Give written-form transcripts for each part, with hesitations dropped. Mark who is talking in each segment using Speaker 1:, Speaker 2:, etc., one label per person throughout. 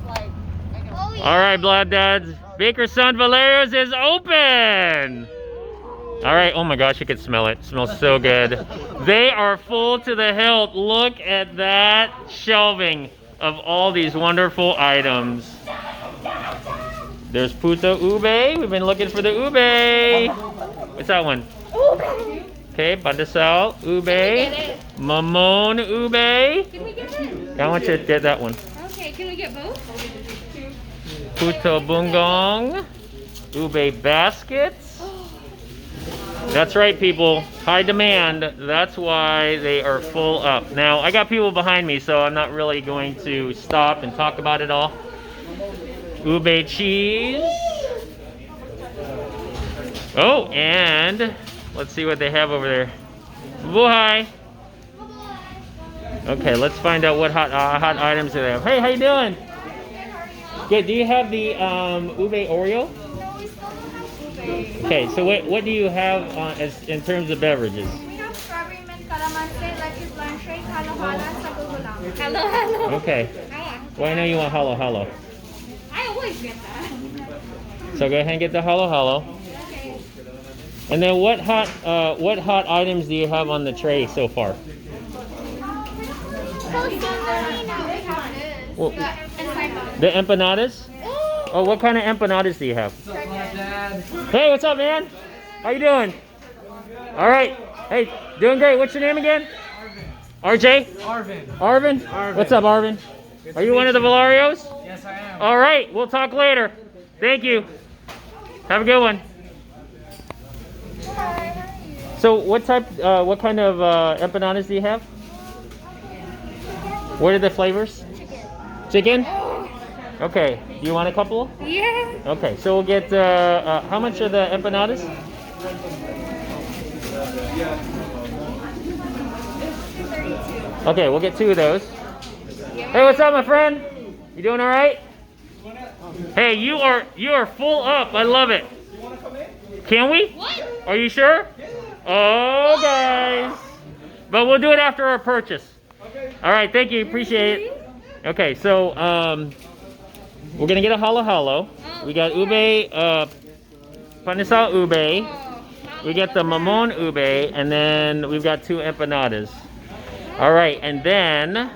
Speaker 1: Oh, yeah.
Speaker 2: All right, Blood Dads. Baker's son Valerios is open. All right. Oh my gosh, you can smell it. It smells so good. They are full to the hilt. Look at that shelving of all these wonderful items. There's puto ube. We've been looking for the ube. What's that one?
Speaker 1: Ube.
Speaker 2: Okay, pandesal, ube, mamon ube.
Speaker 1: Can we get it?
Speaker 2: I want you to get that one.
Speaker 1: Okay, can we get both?
Speaker 2: Puto bungong, ube baskets. That's right, people. High demand. That's why they are full up. Now, I got people behind me, so I'm not really going to stop and talk about it all. Ube cheese. Oh, and let's see what they have over there. Buhay. Okay, let's find out what hot items they have. Hey, how you doing? Good. Do you have the ube Oreo?
Speaker 1: No, we still have ube.
Speaker 2: Okay, so what do you have as in terms of beverages?
Speaker 1: We have strawberry mint calamansi, lettuce blanche, halo-halo, sago lang. Halo-halo.
Speaker 2: Okay. Well, I know you want halo halo.
Speaker 1: I always get that.
Speaker 2: So go ahead and get the halo halo.
Speaker 1: Okay.
Speaker 2: And then what hot items do you have on the tray so far? Well, the empanadas? Oh, what kind of empanadas do you have? Hey, what's up, man? How you doing? All right. Hey, doing great. What's your name again? RJ?
Speaker 3: Arvin.
Speaker 2: Arvin? What's up, Arvin? Are you one of the Valerios?
Speaker 3: Yes, I am.
Speaker 2: All right. We'll talk later. Thank you. Have a good one. So what kind of empanadas do you have? What are the flavors? Chicken? Okay. Do you want a couple?
Speaker 1: Yeah.
Speaker 2: Okay. So we'll get, how much are the empanadas? Okay, we'll get 2 of those. Hey, what's up, my friend? You doing all right? Hey, you are full up. I love it. Can we?
Speaker 1: What?
Speaker 2: Are you sure? Oh, guys. But we'll do it after our purchase. All right, thank you. Appreciate it. Okay, so we're gonna get a halo halo. We got ube, pandesal ube. We get the mamon ube, and then we've got 2 empanadas. All right, and then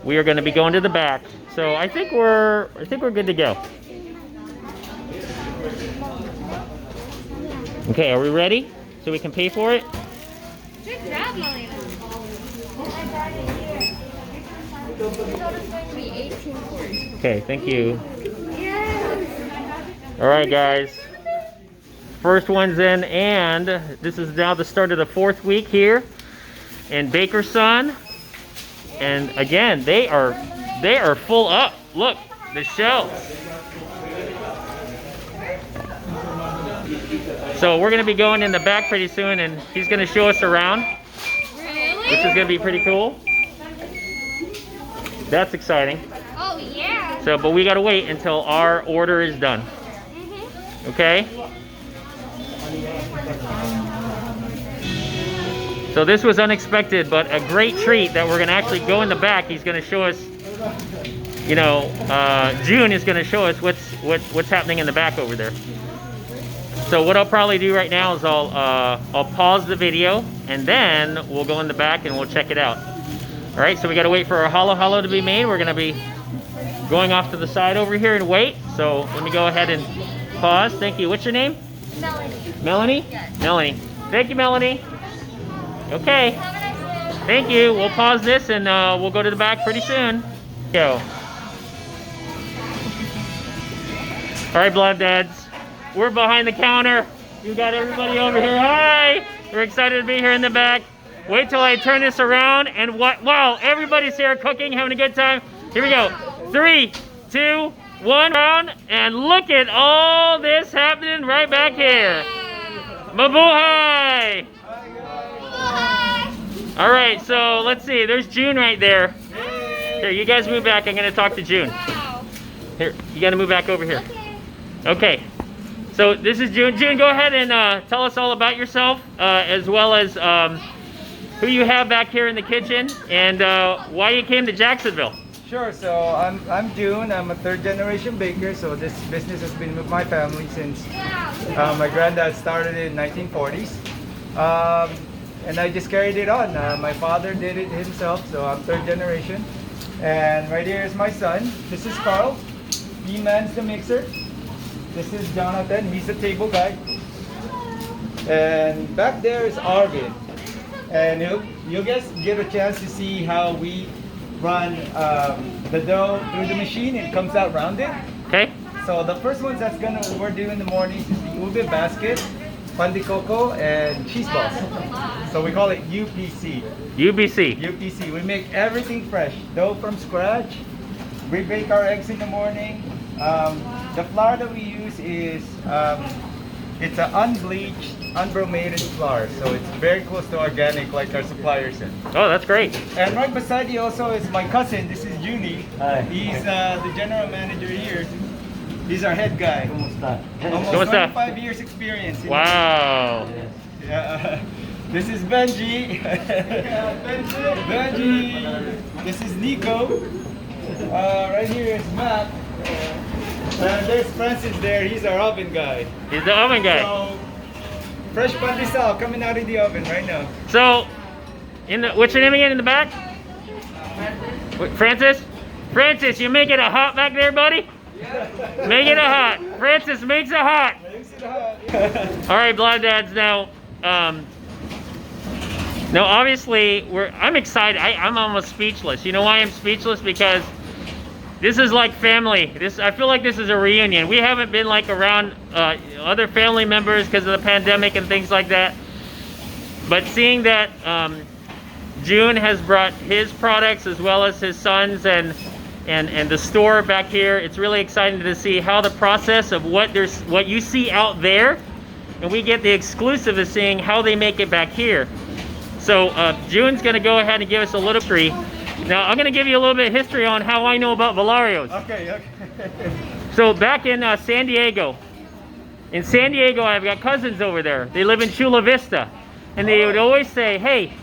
Speaker 2: we are gonna be going to the back. So I think we're good to go. Okay, are we ready? So we can pay for it?
Speaker 1: Good job, Melina.
Speaker 2: Okay, thank you.
Speaker 1: Yes.
Speaker 2: All right, guys. First one's in, and this is now the start of the 4th week here in Baker's Son. And again, they are full up. Look, the shelves. So we're gonna be going in the back pretty soon, and he's gonna show us around,
Speaker 1: Really?
Speaker 2: which is gonna be pretty cool. That's exciting.
Speaker 1: Oh, yeah.
Speaker 2: So, but we gotta wait until our order is done. Okay? So this was unexpected, but a great treat that we're gonna actually go in the back. He's gonna show us, you know, June is gonna show us what's happening in the back over there. So what I'll probably do right now is I'll pause the video, and then we'll go in the back and we'll check it out. All right, so we gotta wait for our halo halo to be made. We're gonna be going off to the side over here and wait. So let me go ahead and pause. Thank you. What's your name?
Speaker 1: Melanie.
Speaker 2: Melanie?
Speaker 1: Yes.
Speaker 2: Melanie. Thank you, Melanie. Okay.
Speaker 1: Have a nice day.
Speaker 2: Thank you. We'll pause this and we'll go to the back pretty soon. Go. All right, Blood Dads. We're behind the counter. You got everybody over here. Hi. We're excited to be here in the back. Wait till I turn this around and wow, everybody's here cooking, having a good time. Here we go. 3, 2, 1, round, and look at all this happening right back here. Mabuhay! All right, so let's see. There's June right there. Here, you guys move back. I'm gonna talk to June. Here, you gotta move back over here. Okay. So this is June. June, go ahead and tell us all about yourself, as well as who you have back here in the kitchen, and why you came to Jacksonville.
Speaker 3: Sure. So I'm June. I'm a third generation baker. So this business has been with my family since my granddad started it in 1940s. And I just carried it on. My father did it himself, so I'm third generation. And right here is my son. This is Carl. He mans the mixer. This is Jonathan. He's the table guy. And back there is Arvin. And you'll guys get a chance to see how we run the dough through the machine. It comes out rounded.
Speaker 2: Okay.
Speaker 3: So the first ones we're doing in the mornings is the ube basket, pan de coco, and cheese balls. So we call it UPC.
Speaker 2: UBC.
Speaker 3: UPC. We make everything fresh, dough from scratch. We bake our eggs in the morning. The flour that we use is it's an unbleached, unbromated flour, so it's very close to organic, like our supplier said.
Speaker 2: Oh, that's great.
Speaker 3: And right beside you also is my cousin. This is Junie.
Speaker 4: Hi.
Speaker 3: He's the general manager here. He's our head guy.
Speaker 4: Kumusta?
Speaker 3: Almost 25 years experience.
Speaker 2: Wow.
Speaker 3: Yeah. This is Benji. Benji. This is Nico. Right here is Matt. And there's Francis there. He's our oven guy.
Speaker 2: He's the oven guy.
Speaker 3: So, fresh pandesal coming out of the oven right now.
Speaker 2: So, what's your name again in the back? Francis? Francis, you make it a hot back there, buddy? Make it a hot. Francis makes it hot. All right, Blood Dads. Now, obviously, I'm excited. I'm almost speechless. You know why I'm speechless? Because this is like family. I feel like this is a reunion. We haven't been like around other family members because of the pandemic and things like that. But seeing that June has brought his products as well as his sons and the store back here, it's really exciting to see how the process of what you see out there, and we get the exclusive of seeing how they make it back here. So June's going to go ahead and give us a little history. Now I'm going to give you a little bit of history on how I know about Valerios.
Speaker 3: Okay.
Speaker 2: So back in San Diego, I've got cousins over there. They live in Chula Vista, and they would always say, "Hey,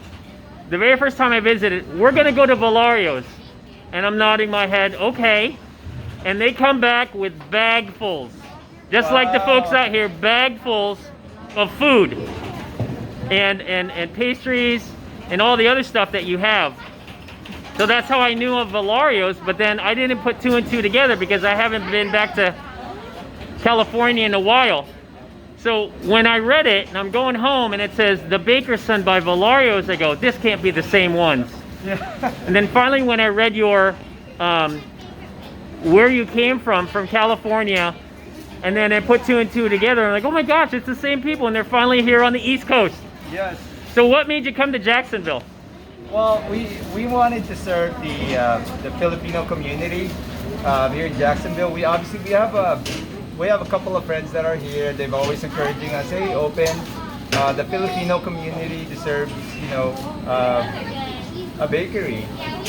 Speaker 2: the very first time I visited, we're going to go to Valerios." And I'm nodding my head, okay. And they come back with bagfuls, just like the folks out here, bagfuls of food and pastries and all the other stuff that you have. So that's how I knew of Valerios, but then I didn't put two and two together because I haven't been back to California in a while. So when I read it, and I'm going home, and it says, "The Baker's Son" by Valerios, I go, this can't be the same ones. Yeah. And then finally when I read your, where you came from California, and then I put two and two together, I'm like, oh my gosh, it's the same people, and they're finally here on the East Coast.
Speaker 3: Yes.
Speaker 2: So what made you come to Jacksonville?
Speaker 3: Well, we wanted to serve the Filipino community here in Jacksonville. We have a couple of friends that are here. They've always encouraging us, hey, open the Filipino community to serve, a bakery.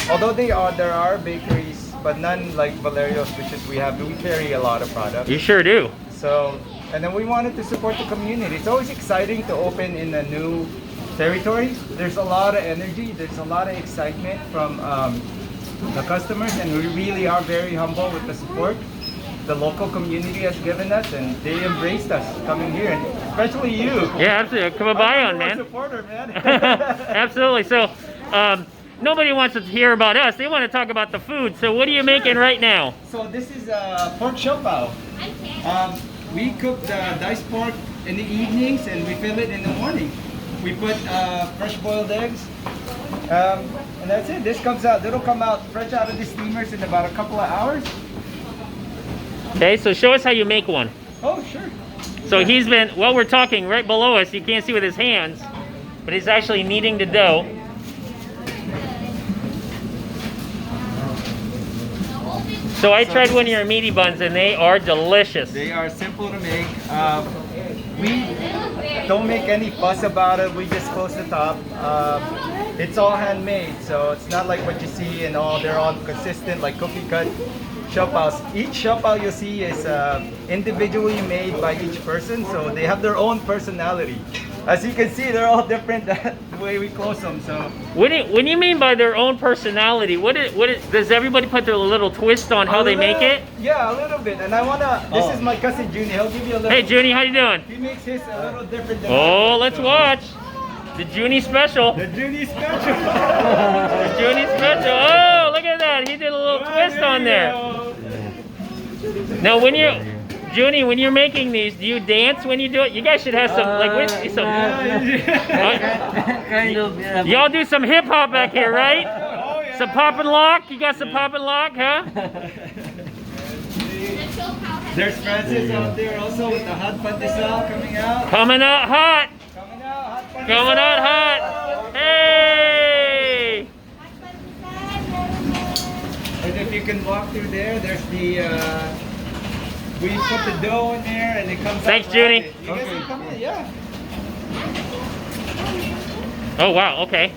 Speaker 3: Although there are bakeries, but none like Valerios, which is we carry a lot of products.
Speaker 2: You sure do.
Speaker 3: So, and then we wanted to support the community. It's always exciting to open in a new territory. There's a lot of energy. There's a lot of excitement from the customers, and we really are very humble with the support the local community has given us, and they embraced us coming here, and especially you.
Speaker 2: Yeah, absolutely. Come by on, man.
Speaker 3: Supporter, man.
Speaker 2: Absolutely. So, nobody wants to hear about us. They want to talk about the food. So, what are you making right now?
Speaker 3: So this is pork siopao. We cook the diced pork in the evenings, and we fill it in the morning. We put fresh boiled eggs, and that's it. It'll come out fresh out of the steamers in about a couple of hours.
Speaker 2: Okay, so show us how you make one.
Speaker 3: Oh, sure.
Speaker 2: So he's been, while we're talking right below us, you can't see with his hands, but he's actually kneading the dough. So I tried one of your meaty buns, and they are delicious.
Speaker 3: They are simple to make. We don't make any fuss about it. We just close the top. It's all handmade, so it's not like what you see and they're all consistent like cookie cut siopaos. Each siopao you see is individually made by each person, so they have their own personality. As you can see, they're all different. the way we close them. So
Speaker 2: What do you mean by their own personality? Does everybody put their little twist on how they make it?
Speaker 3: Yeah, a little bit. And I wanna. This is my cousin Junie. He'll give you a little.
Speaker 2: Hey Junie, how you doing?
Speaker 3: He makes his a little different than
Speaker 2: Oh,
Speaker 3: mine,
Speaker 2: let's
Speaker 3: so-
Speaker 2: watch the Junie Special.
Speaker 3: The Junie Special.
Speaker 2: The Junie Special. Oh, look at that. He did a little twist on there. Now, Junie, when you're making these, do you dance when you do it? You guys should have some,
Speaker 4: Kind of, yeah.
Speaker 2: y'all do some hip hop back here, right?
Speaker 3: Oh, yeah.
Speaker 2: Some pop and lock? You got some pop and lock, huh?
Speaker 3: There's Francis out there also with the hot pandesal coming out.
Speaker 2: Coming out hot.
Speaker 3: Coming out, hot pandesal.
Speaker 2: Coming out hot. Hey!
Speaker 3: And if you can walk through there, there's the, we put the dough in there and it comes
Speaker 2: Thanks,
Speaker 3: out
Speaker 2: Junie.
Speaker 3: rounded. You guys can come in, yeah.
Speaker 2: Oh, wow, okay.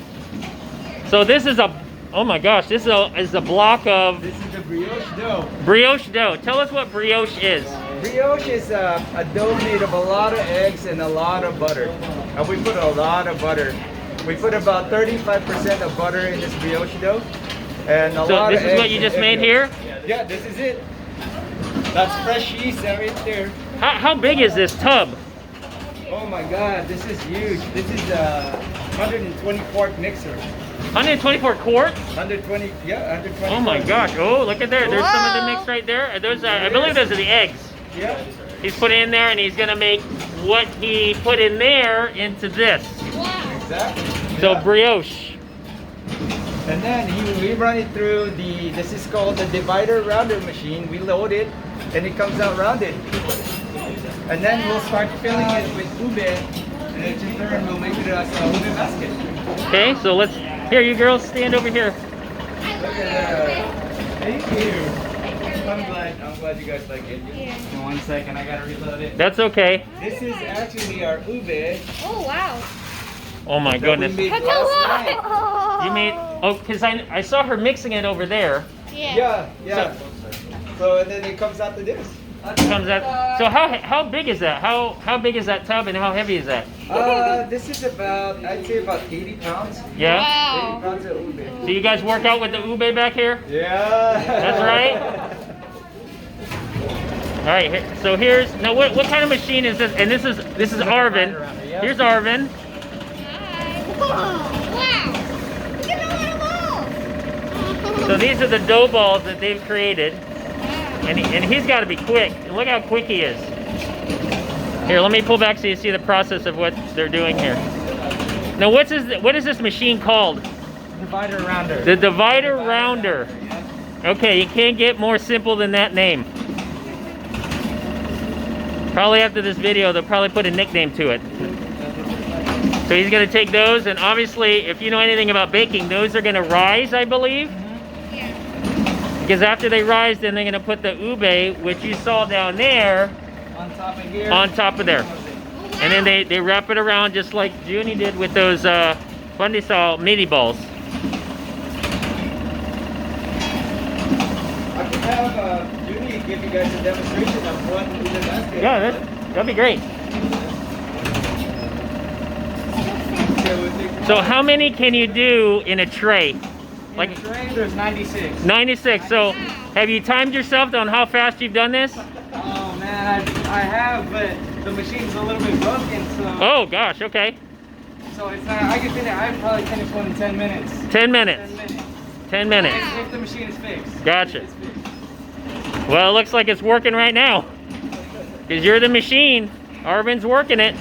Speaker 2: So this is oh my gosh, this is a block of
Speaker 3: This is the brioche dough.
Speaker 2: brioche dough. Tell us what brioche is.
Speaker 3: Brioche is a dough made of a lot of eggs and a lot of butter. And we put a lot of butter. We put about 35% of butter in this brioche dough. And a
Speaker 2: So
Speaker 3: lot
Speaker 2: this
Speaker 3: of
Speaker 2: is what
Speaker 3: eggs
Speaker 2: you
Speaker 3: and
Speaker 2: just
Speaker 3: egg
Speaker 2: made
Speaker 3: yolk.
Speaker 2: here?
Speaker 3: Yeah, this is it. That's fresh yeast right there.
Speaker 2: How big is this tub?
Speaker 3: Oh my God, this is huge. This is a 120 quart mixer.
Speaker 2: 124 quarts?
Speaker 3: 120, yeah, 120.
Speaker 2: Oh my
Speaker 3: quart.
Speaker 2: gosh. Oh, look at there. There's some of the mix right there. Those I believe those are the eggs.
Speaker 3: Yeah.
Speaker 2: He's put in there and he's gonna make what he put in there into this.
Speaker 3: Exactly.
Speaker 2: So
Speaker 3: Yeah.
Speaker 2: brioche.
Speaker 3: And then we run it through this is called the divider rounder machine. We load it and it comes out rounded. And then we'll start filling it with ube, and in turn we'll make it a ube basket.
Speaker 2: Okay, so here you girls stand over here.
Speaker 3: Look at that. Thank you. I'm glad you guys like it. Just in 1 second, I gotta reload it.
Speaker 2: That's okay.
Speaker 3: This is actually our ube.
Speaker 1: Oh, wow.
Speaker 2: Oh my
Speaker 3: that we
Speaker 2: goodness.
Speaker 3: made
Speaker 1: That's a
Speaker 3: last
Speaker 1: lot.
Speaker 3: night.
Speaker 2: You made, because I saw her mixing it over there.
Speaker 3: Yeah. So and then it comes out to this.
Speaker 2: Comes out. So how big is that? How big is that tub and how heavy is that?
Speaker 3: This is about, I'd say about 80 pounds.
Speaker 2: Yeah?
Speaker 3: 80
Speaker 1: Wow.
Speaker 3: pounds of ube.
Speaker 2: So you guys work out with the ube back here?
Speaker 3: Yeah.
Speaker 2: That's right. All right, so here's, now what kind of machine is this? And this is Arvin. Here's Arvin.
Speaker 1: Wow. Look at all the balls.
Speaker 2: So these are the dough balls that they've created. And he's got to be quick. And look how quick he is. Here, let me pull back so you see the process of what they're doing here. Now, what is this machine called?
Speaker 3: Divider rounder.
Speaker 2: The divider rounder. Okay, you can't get more simple than that name. Probably after this video, they'll probably put a nickname to it. So he's going to take those, and obviously, if you know anything about baking, those are going to rise, I believe. Because after they rise, then they're going to put the ube, which you saw down there,
Speaker 3: On top of here.
Speaker 2: on top of there. And then they wrap it around just like Junie did with those Fundisol mini balls.
Speaker 3: I could have Junie give you guys a demonstration of one ube basket.
Speaker 2: Yeah, that'd be great. So how many can you do in a tray?
Speaker 3: Like train, there's 96.
Speaker 2: 96. So have you timed yourself on how fast you've done this?
Speaker 3: Oh man, I have, but the machine's a little bit broken, so
Speaker 2: Oh gosh, okay.
Speaker 3: it's not. I can finish. I probably finish one in 10 minutes.
Speaker 2: 10 minutes.
Speaker 3: 10 minutes.
Speaker 2: 10 minutes.
Speaker 3: If the machine is fixed.
Speaker 2: Gotcha.
Speaker 3: It's fixed.
Speaker 2: Well, it looks like it's working right now. Because you're the machine. Arvin's working it.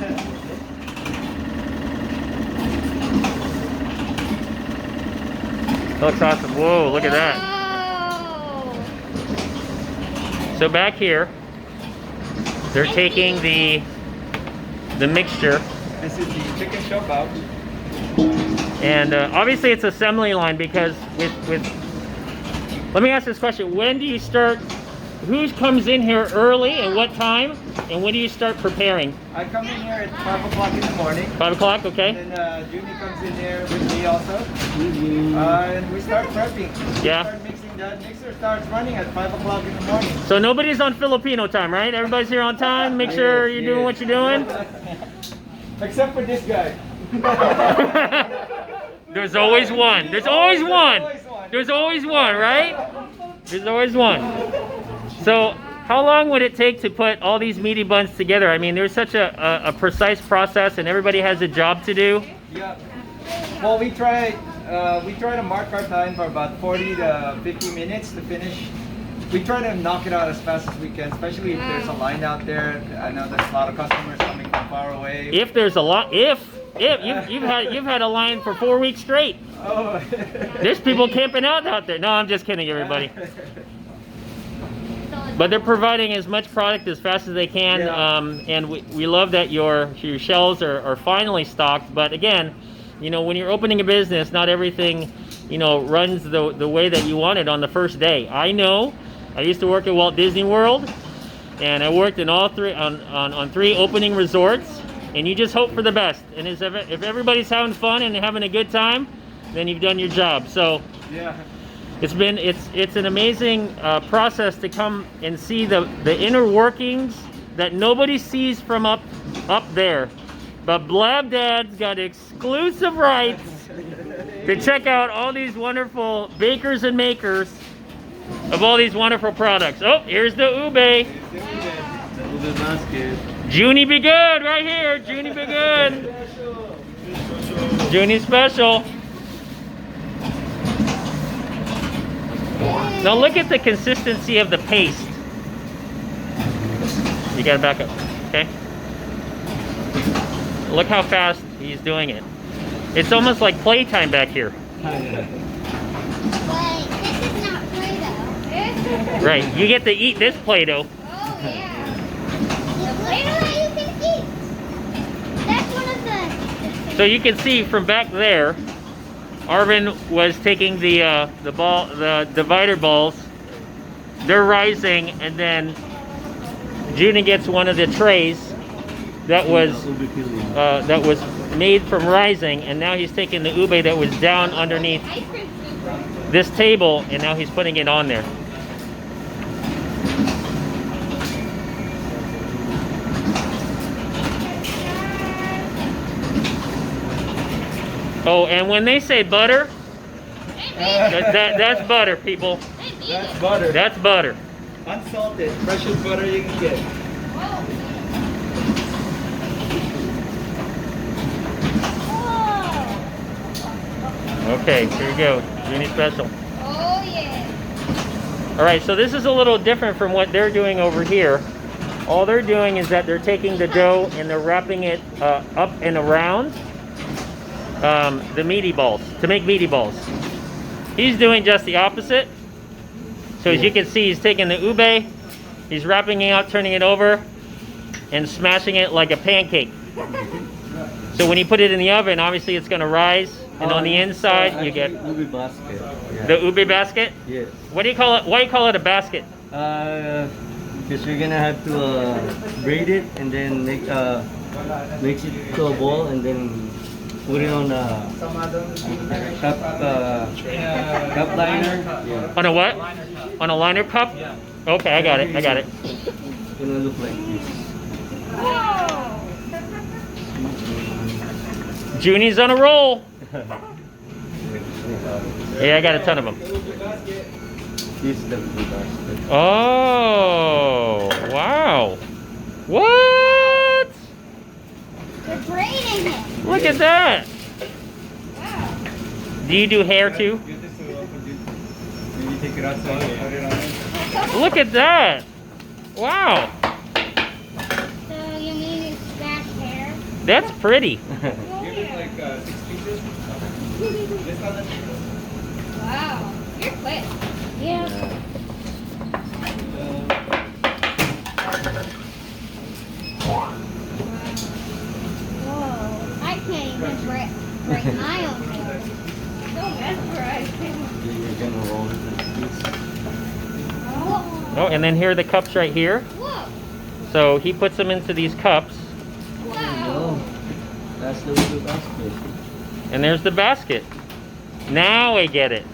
Speaker 2: Looks awesome. Whoa, look at that.
Speaker 1: Wow.
Speaker 2: So back here, they're taking the mixture,
Speaker 3: This is the chicken shop out.
Speaker 2: and obviously it's assembly line because with. Let me ask this question: when do you start? Who comes in here early and what time? And when do you start preparing?
Speaker 3: I come in here at 5 o'clock in the morning.
Speaker 2: 5 o'clock, okay?
Speaker 3: And then Junie comes in there with me also. And we start prepping.
Speaker 2: Yeah.
Speaker 3: We start mixing. That mixer starts running at 5 o'clock in the morning.
Speaker 2: So nobody's on Filipino time, right? Everybody's here on time. Make sure you're doing what you're doing.
Speaker 3: Except for this guy.
Speaker 2: There's always one. There's always one. There's always one, right? There's always one. So, how long would it take to put all these meaty buns together? I mean, there's such a precise process, and everybody has a job to do.
Speaker 3: Yeah. Well, we try to mark our time for about 40 to 50 minutes to finish. We try to knock it out as fast as we can, especially if there's a line out there. I know there's a lot of customers coming from far away.
Speaker 2: If there's a lot, if you've had a line for 4 weeks straight.
Speaker 3: Oh.
Speaker 2: There's people camping out there. No, I'm just kidding, everybody. But they're providing as much product as fast as they can, and we love that your shelves are finally stocked. But again, you know, when you're opening a business, not everything, you know, runs the way that you want it on the first day. I know. I used to work at Walt Disney World, and I worked in all three on 3 opening resorts. And you just hope for the best. And if everybody's having fun and having a good time, then you've done your job. So
Speaker 3: yeah.
Speaker 2: It's an amazing process to come and see the inner workings that nobody sees from up there. But Blab Dad's got exclusive rights to check out all these wonderful bakers and makers of all these wonderful products. Oh, here's the ube.
Speaker 3: The ube basket.
Speaker 2: Junie be good right here. Junie be good. Junie Special. Now look at the consistency of the paste. You gotta back up, okay? Look how fast he's doing it. It's almost like playtime back here.
Speaker 1: Wait, this is not Play-Doh.
Speaker 2: Right, you get to eat this Play-Doh.
Speaker 1: Oh, yeah. The Play-Doh that you can eat. That's one of the...
Speaker 2: So you can see from back there, Arvin was taking the divider balls. They're rising, and then Junie gets one of the trays that was made from rising, and now he's taking the ube that was down underneath this table, and now he's putting it on there. Oh, and when they say butter, that's butter, people.
Speaker 3: That's butter.
Speaker 2: That's butter.
Speaker 3: Unsalted, freshest butter you can get.
Speaker 2: Okay, here you go. Junie Special.
Speaker 1: Oh, yeah.
Speaker 2: All right, so this is a little different from what they're doing over here. All they're doing is that they're taking the dough and they're wrapping it up and around the meaty balls, to make meaty balls. He's doing just the opposite. So as you can see, he's taking the ube, he's wrapping it out, turning it over, and smashing it like a pancake. So when you put it in the oven, obviously it's going to rise, and on the inside you get
Speaker 4: ube basket. Yeah.
Speaker 2: the ube basket.
Speaker 4: Yes.
Speaker 2: What do you call it? Why do you call it a basket?
Speaker 4: Because you're gonna have to braid it and then make it to a ball and then put it on a cup liner. Yeah.
Speaker 2: On a what? On a liner cup? Okay, I got it. I got it.
Speaker 4: It's gonna look like this.
Speaker 2: Junie's on a roll. Yeah, I got a ton of them.
Speaker 4: This is the ube basket.
Speaker 2: Oh, wow. What?
Speaker 1: They're braiding it.
Speaker 2: Look at that.
Speaker 1: Wow.
Speaker 2: Do you do hair too?
Speaker 3: You take it outside and put it on it.
Speaker 2: Look at that. Wow.
Speaker 1: So you mean you scratch hair?
Speaker 2: That's pretty.
Speaker 3: Give it like 6 pieces. Just on the table.
Speaker 1: Wow. You're quick. Yeah. Whoa. I can't even break my own hair. So mesmerizing.
Speaker 4: You're gonna roll it like this.
Speaker 2: Oh, and then here are the cups right here.
Speaker 1: Whoa.
Speaker 2: So he puts them into these cups,
Speaker 1: Wow.
Speaker 4: That's the ube basket.
Speaker 2: and there's the basket. Now I get it.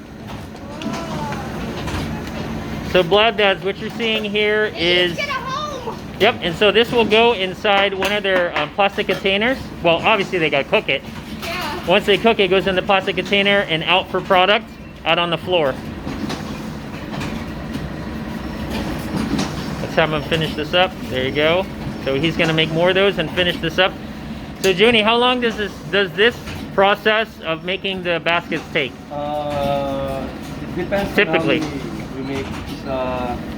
Speaker 2: So Blood Dads, what you're seeing here is
Speaker 1: Get a home.
Speaker 2: Yep, and so this will go inside one of their plastic containers. Well, obviously they gotta cook it.
Speaker 1: Yeah.
Speaker 2: Once they cook it, it goes in the plastic container and out for product, out on the floor. Let's have him finish this up. There you go. So he's gonna make more of those and finish this up. So Junie, how long does this process of making the baskets take?
Speaker 4: It depends
Speaker 2: Typically.
Speaker 4: on how many we make.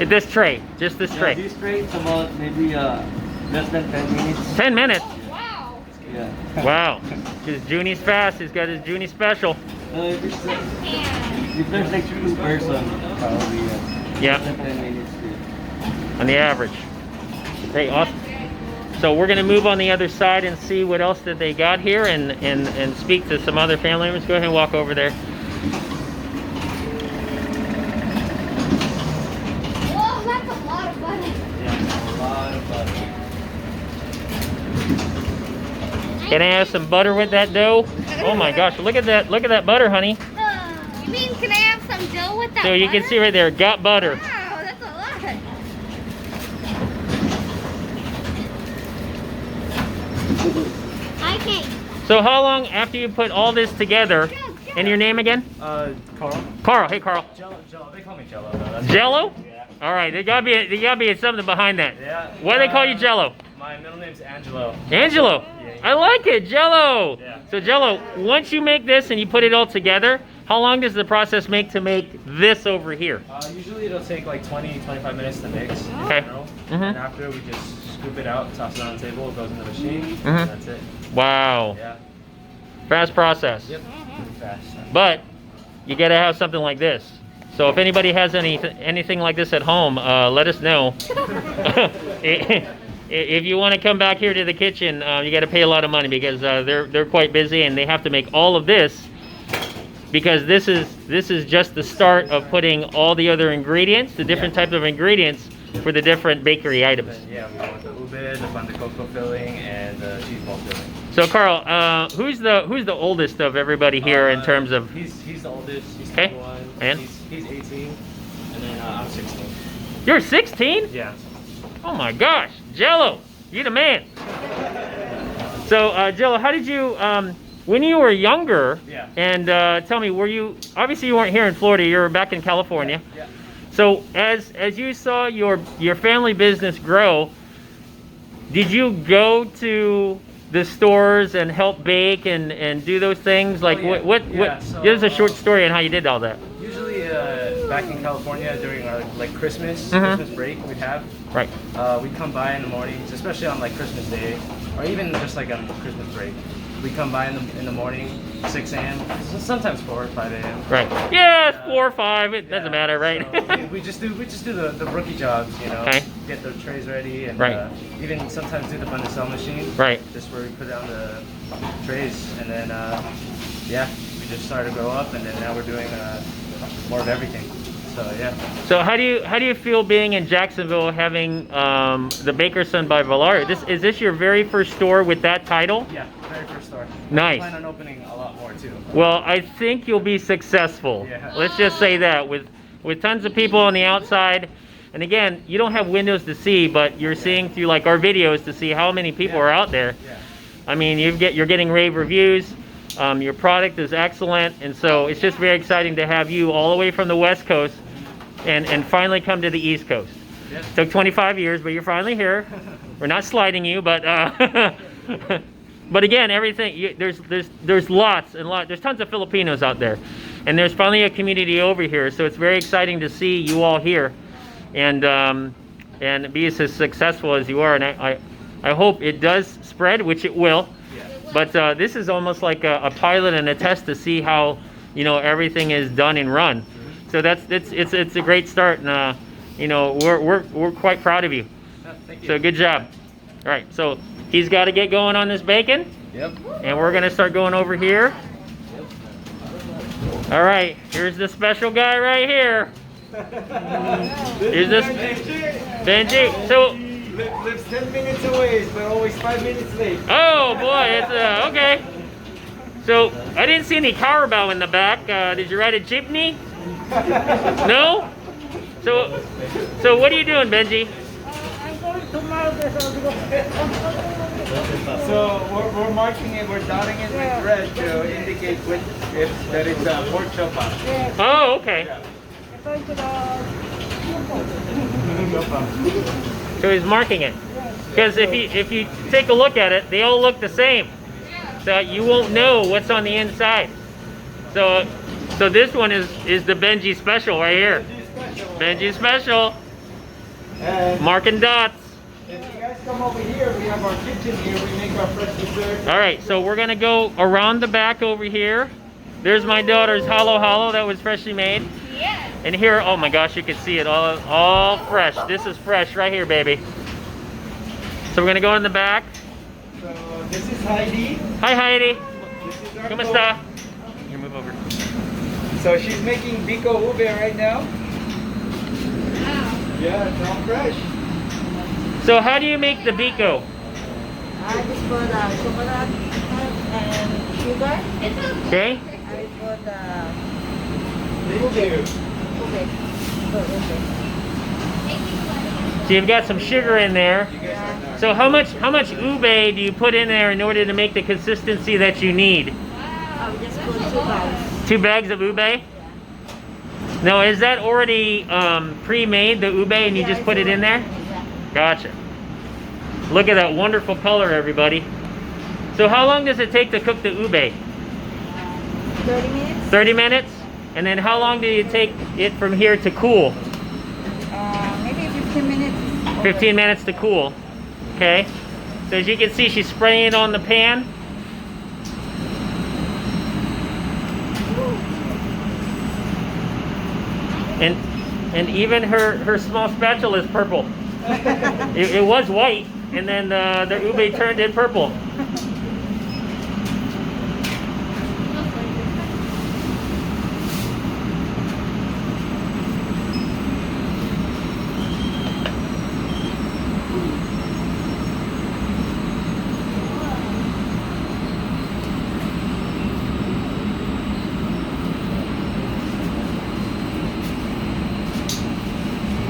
Speaker 2: This tray, just this tray.
Speaker 4: This tray is about maybe less than 10 minutes.
Speaker 2: 10 minutes.
Speaker 1: Wow.
Speaker 4: Yeah.
Speaker 2: Wow. Because Junie's fast. He's got his Junie Special.
Speaker 4: If there's like 2 person, probably
Speaker 2: Yeah.
Speaker 4: less than 10 minutes.
Speaker 2: On the average. Hey, awesome. So we're gonna move on the other side and see what else that they got here and speak to some other family members. Go ahead and walk over there.
Speaker 1: Whoa, that's a lot of butter.
Speaker 4: Yeah, a lot of butter.
Speaker 2: Can I have some butter with that dough? Oh my gosh, look at that butter, honey.
Speaker 1: You mean, can I have some dough with that
Speaker 2: So you can
Speaker 1: butter?
Speaker 2: see right there, got butter.
Speaker 1: Wow, that's a lot. I can't.
Speaker 2: So how long after you put all this together, and your name again?
Speaker 3: Carl.
Speaker 2: Carl, hey Carl.
Speaker 3: Jello. They call me Jello. Though. That's
Speaker 2: Jello?
Speaker 3: Yeah.
Speaker 2: All right, there gotta be something behind that.
Speaker 3: Yeah.
Speaker 2: Why do they call you Jello?
Speaker 3: My middle name's Angelo.
Speaker 2: Angelo. I like it, Jello.
Speaker 3: Yeah.
Speaker 2: So Jello, once you make this and you put it all together, how long does the process make to make this over here?
Speaker 5: Usually it'll take like 20-25 minutes to mix.
Speaker 2: Okay.
Speaker 5: You know?
Speaker 2: Mhm.
Speaker 5: And after we just scoop it out, toss it on the table, it goes in the machine,
Speaker 2: Mhm.
Speaker 5: and that's it.
Speaker 2: Wow.
Speaker 5: Yeah.
Speaker 2: Fast process.
Speaker 5: Yep. Pretty fast.
Speaker 2: But you gotta have something like this. So if anybody has anything like this at home, let us know. If you want to come back here to the kitchen, you got to pay a lot of money because they're quite busy and they have to make all of this because this is just the start of putting all the other ingredients, the different types of ingredients for the different bakery items.
Speaker 5: And yeah, we go with the ube, the pan de coco filling, and the cheese ball filling.
Speaker 2: So Carl, who's the oldest of everybody here in terms of?
Speaker 5: He's the oldest. He's
Speaker 2: Okay.
Speaker 5: 21.
Speaker 2: And?
Speaker 5: He's 18, and then I'm 16.
Speaker 2: You're 16?
Speaker 5: Yeah.
Speaker 2: Oh my gosh, Jello, you the man. So Jello, how did you when you were younger?
Speaker 5: Yeah.
Speaker 2: And tell me, were you obviously you weren't here in Florida? You were back in California.
Speaker 5: Yeah.
Speaker 2: So as you saw your family business grow, did you go to the stores and help bake and do those things? Like
Speaker 5: Oh, yeah.
Speaker 2: what?
Speaker 5: Yeah, so,
Speaker 2: give us a short story on how you did all that.
Speaker 5: Usually back in California during our like Christmas break we'd have.
Speaker 2: Right.
Speaker 5: We come by in the mornings, especially on like Christmas Day, or even just like on Christmas break. We come by in the morning, 6 a.m. Sometimes 4 or 5 a.m.
Speaker 2: Right. Yeah, it's 4 or 5. It doesn't matter, right?
Speaker 5: So we just do the rookie jobs, you know.
Speaker 2: Okay.
Speaker 5: Get the trays ready and
Speaker 2: Right.
Speaker 5: even sometimes do the bun and sell machine.
Speaker 2: Right.
Speaker 5: Just where we put down the trays and then yeah, we just started to grow up and then now we're doing more of everything. So yeah.
Speaker 2: So how do you feel being in Jacksonville, having the Baker's Son by Valerios? Is this your very first store with that title?
Speaker 5: Yeah, very first store.
Speaker 2: Nice.
Speaker 5: I plan on opening a lot more too.
Speaker 2: Well, I think you'll be successful.
Speaker 5: Yeah.
Speaker 2: Let's just say that with tons of people on the outside. And again, you don't have windows to see, but you're seeing through like our videos to see how many people are out there.
Speaker 5: Yeah.
Speaker 2: I mean, you're getting rave reviews. Your product is excellent, and so it's just very exciting to have you all the way from the West Coast and finally come to the East Coast.
Speaker 5: Yeah.
Speaker 2: Took 25 years, but you're finally here. We're not sliding you, but but again, everything there's lots and lots. There's tons of Filipinos out there, and there's finally a community over here. So it's very exciting to see you all here, and be as successful as you are. And I hope it does spread, which it will. But this is almost like a pilot and a test to see how everything is done and run. So it's a great start, and we're quite proud of you.
Speaker 5: Thank you.
Speaker 2: So good job. All right, so he's got to get going on this bacon,
Speaker 5: Yep.
Speaker 2: and we're gonna start going over here. All right, here's the special guy right here. Here's this Benji. So.
Speaker 3: Lives 10 minutes away, but always 5 minutes late.
Speaker 2: Oh boy, it's okay. So I didn't see any cowbell in the back. Did you ride a jeepney? No. So what are you doing, Benji?
Speaker 6: I'm going to my
Speaker 3: So we're marking it, we're dotting it with red to indicate if that it's a pork chop.
Speaker 2: Oh, okay. So he's marking it. Because if you take a look at it, they all look the same. So you won't know what's on the inside. So this one is the Benji Special right here. Benji Special.
Speaker 3: And
Speaker 2: Marking dots.
Speaker 3: if you guys come over here, we have our kitchen here. We make our fresh dessert.
Speaker 2: All right, so we're gonna go around the back over here. There's my daughter's halo that was freshly made.
Speaker 1: Yes.
Speaker 2: And here, oh my gosh, you can see it all fresh. This is fresh right here, baby. So we're gonna go in the back.
Speaker 3: So this is Heidi.
Speaker 2: Hi, Heidi.
Speaker 3: This is our
Speaker 2: Kumusta? Here, move over.
Speaker 3: cook. So she's making biko ube right now. Yeah, it's all fresh.
Speaker 2: So how do you make the biko?
Speaker 6: I just put chocolate and sugar.
Speaker 2: Okay.
Speaker 6: I put
Speaker 3: Thank you.
Speaker 2: So you've got some sugar in there.
Speaker 3: You guys are not.
Speaker 2: So how much ube do you put in there in order to make the consistency that you need?
Speaker 6: I just put 2 bags.
Speaker 2: 2 bags of ube? Now, is that already pre-made, the ube, and you just put it in there? Gotcha. Look at that wonderful color, everybody. So how long does it take to cook the ube?
Speaker 6: 30 minutes.
Speaker 2: 30 minutes? And then how long do you take it from here to cool?
Speaker 6: Maybe 15 minutes.
Speaker 2: 15 minutes to cool. Okay. So as you can see, she's spraying it on the pan. And even her small spatula is purple. It was white, and then the ube turned it purple.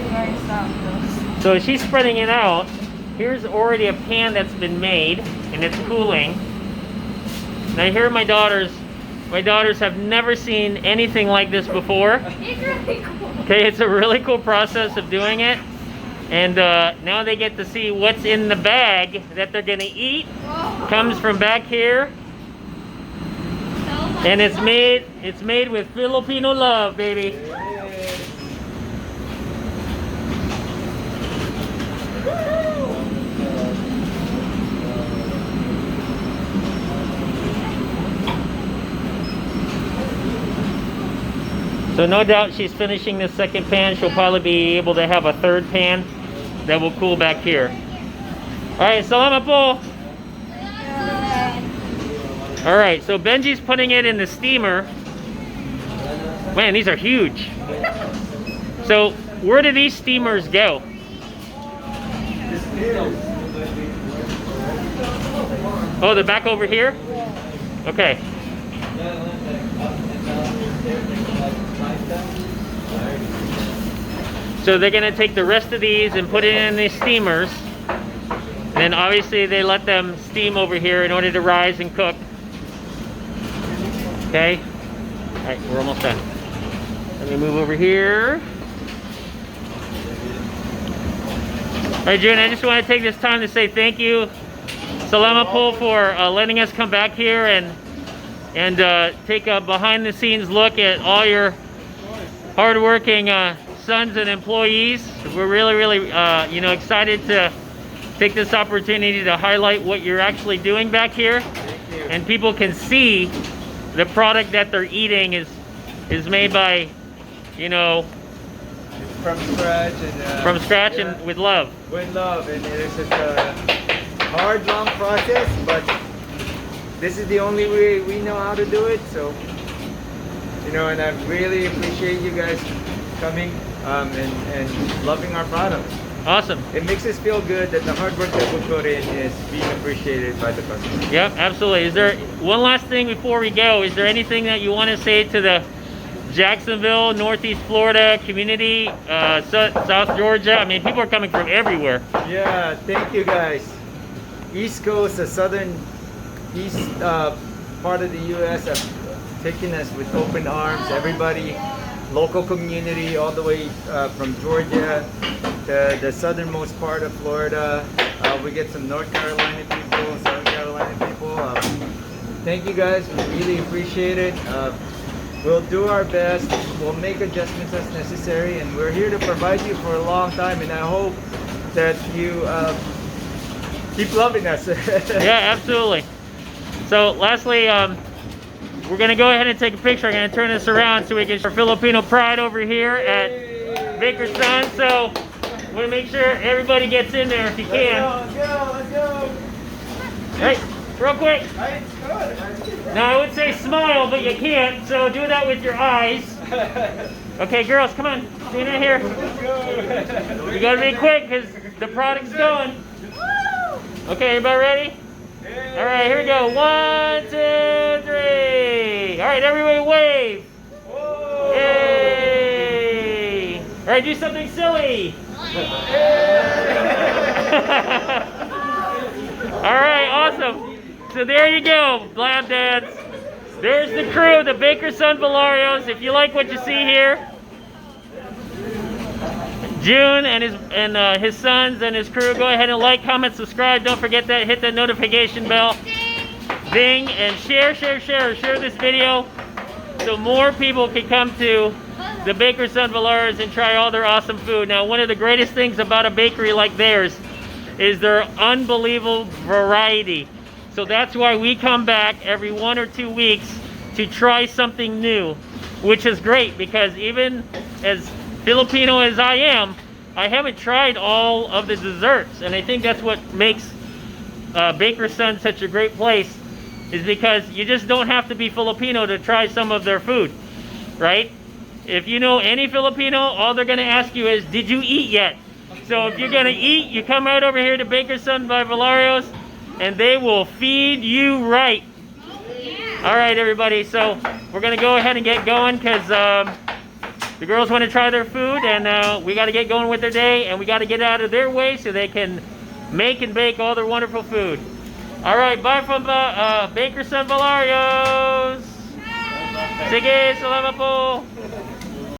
Speaker 6: Very soft though.
Speaker 2: So as she's spreading it out, here's already a pan that's been made, and it's cooling. Now here my daughters have never seen anything like this before.
Speaker 1: It's really cool.
Speaker 2: Okay, it's a really cool process of doing it. And now they get to see what's in the bag that they're gonna eat.
Speaker 1: Whoa.
Speaker 2: Comes from back here,
Speaker 1: So much
Speaker 2: and it's
Speaker 1: fun.
Speaker 2: made with Filipino love, baby. So no doubt she's finishing the second pan. She'll probably be able to have a third pan that will cool back here. All right, salamat po. All right, so Benji's putting it in the steamer. Man, these are huge. So where do these steamers go? Oh, they're back over here? Okay. So they're gonna take the rest of these and put it in the steamers. And then obviously they let them steam over here in order to rise and cook. Okay. All right, we're almost done. Let me move over here. All right, June, I just want to take this time to say thank you, Salamat po, for letting us come back here and take a behind-the-scenes look at all your hardworking sons and employees. We're really excited to take this opportunity to highlight what you're actually doing back here, and people can see the product that they're eating is made by,
Speaker 3: From scratch and
Speaker 2: and with love.
Speaker 3: with love, and it is a hard, long process, but this is the only way we know how to do it. So, and I really appreciate you guys coming and loving our products.
Speaker 2: Awesome.
Speaker 3: It makes us feel good that the hard work that we put in is being appreciated by the customer.
Speaker 2: Yep, absolutely. Is there one last thing before we go? Is there anything that you want to say to Jacksonville, Northeast Florida community, South Georgia. I mean, people are coming from everywhere.
Speaker 3: Yeah, thank you guys. East Coast, the southern east part of the U.S. have taken us with open arms. Everybody, local community, all the way from Georgia to the southernmost part of Florida. We get some North Carolina people, South Carolina people. Thank you guys. We really appreciate it. We'll do our best. We'll make adjustments as necessary, and we're here to provide you for a long time. And I hope that you keep loving us.
Speaker 2: Yeah, absolutely. So, lastly, we're gonna go ahead and take a picture. I'm gonna turn this around so we can show Filipino pride over here at Baker's Son. So, we want to make sure everybody gets in there if you can.
Speaker 3: Let's go.
Speaker 2: Hey, real quick.
Speaker 3: It's good.
Speaker 2: Now, I would say smile, but you can't, so do that with your eyes. Okay, girls, come on. Stand in here. You gotta be quick, because the product's going. Okay, everybody ready? All right, here we go. 1, 2, 3. All right, everybody wave. Yay! All right, do something silly. All right, awesome. So there you go, Blab Dads. There's the crew, the Baker's Son Valerios. If you like what you see here, June and his sons and his crew, go ahead and like, comment, subscribe. Don't forget that, hit that notification bell, ding, and share this video so more people can come to the Baker's Son Valerios and try all their awesome food. Now, one of the greatest things about a bakery like theirs is their unbelievable variety. So that's why we come back every 1 or 2 weeks to try something new, which is great, because even as Filipino as I am, I haven't tried all of the desserts, and I think that's what makes Baker's Son such a great place, is because you just don't have to be Filipino to try some of their food, right? If you know any Filipino, all they're going to ask you is, did you eat yet? So if you're going to eat, you come right over here to Baker's Son by Valerios, and they will feed you right. All right, everybody. So we're going to go ahead and get going, because the girls want to try their food, and we got to get going with their day, and we got to get out of their way so they can make and bake all their wonderful food. All right, bye from Baker's Son Valerios. Sige, salamat po.